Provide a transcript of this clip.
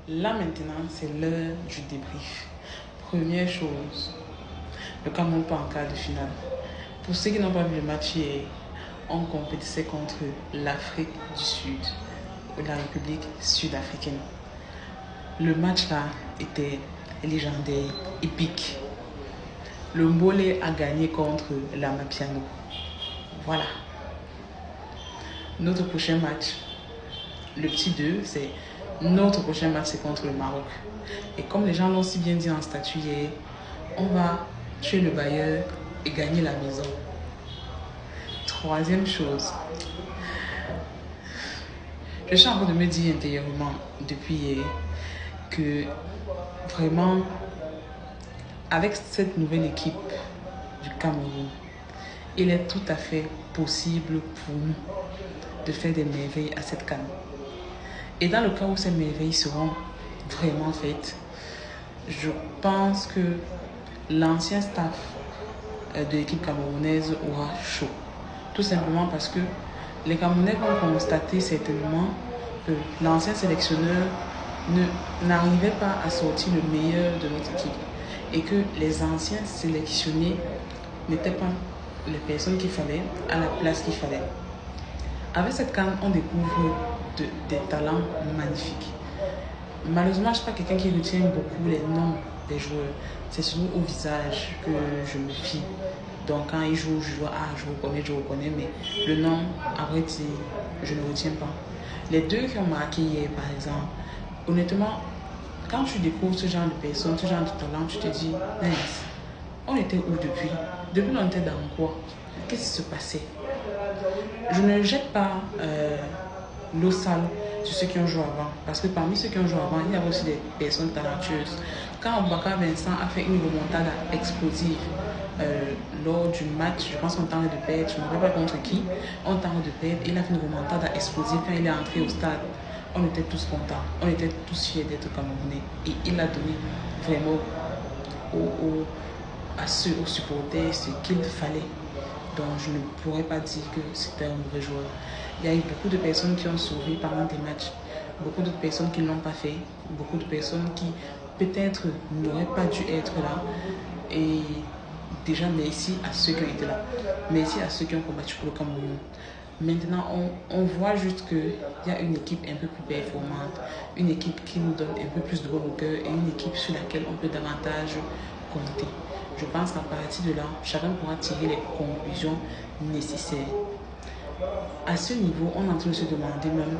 Là maintenant, c'est l'heure du débrief. Première chose, le Cameroun pas en quart de finale. Pour ceux qui n'ont pas vu le match hier, on compétissait contre l'Afrique du Sud, la République sud-africaine. Le match là était légendaire, épique. Le Mbolé a gagné contre la Mapiano. Voilà. Notre prochain match, le petit 2, c'est notre prochain match, c'est contre le Maroc. Et comme les gens l'ont si bien dit en statut hier, on va tuer le bailleur et gagner la maison. Troisième chose, je suis en train de me dire intérieurement depuis hier que vraiment, avec cette nouvelle équipe du Cameroun, il est tout à fait possible pour nous de faire des merveilles à cette CAN. Et dans le cas où ces merveilles seront vraiment faites, je pense que l'ancien staff de l'équipe camerounaise aura chaud. Tout simplement parce que les Camerounais vont constater certainement que l'ancien sélectionneur n'arrivait pas à sortir le meilleur de notre équipe et que les anciens sélectionnés n'étaient pas les personnes qu'il fallait à la place qu'il fallait. Avec cette CAN, on découvre des talents magnifiques. Malheureusement, je ne suis pas quelqu'un qui retient beaucoup les noms des joueurs. C'est surtout au visage que je me fie. Donc quand ils jouent, je vois, je reconnais, mais le nom, à vrai dire, je ne retiens pas. Les deux qui ont marqué hier, par exemple, honnêtement, quand tu découvres ce genre de personnes, ce genre de talent, tu te dis, nice, on était où depuis? Depuis, on était dans quoi? Qu'est-ce qui se passait? Je ne jette pas l'eau sale sur ceux qui ont joué avant. Parce que parmi ceux qui ont joué avant, il y avait aussi des personnes talentueuses. Quand Boubacar Vincent a fait une remontada explosive lors du match, je pense qu'on tentait de perdre, je ne me rappelle pas contre qui, on tentait de perdre, il a fait une remontada explosive quand il est entré au stade. On était tous contents, on était tous fiers d'être Camerounais. Et il a donné vraiment aux supporters ce qu'il fallait. Donc je ne pourrais pas dire que c'était un mauvais joueur. Il y a eu beaucoup de personnes qui ont sauvé pendant des matchs, beaucoup de personnes qui ne l'ont pas fait, beaucoup de personnes qui peut-être n'auraient pas dû être là. Et déjà merci à ceux qui ont été là, merci à ceux qui ont combattu pour le Cameroun. Maintenant, on voit juste qu'il y a une équipe un peu plus performante, une équipe qui nous donne un peu plus de bon au cœur et une équipe sur laquelle on peut davantage compter. Je pense qu'à partir de là, chacun pourra tirer les conclusions nécessaires. À ce niveau, on est en train de se demander même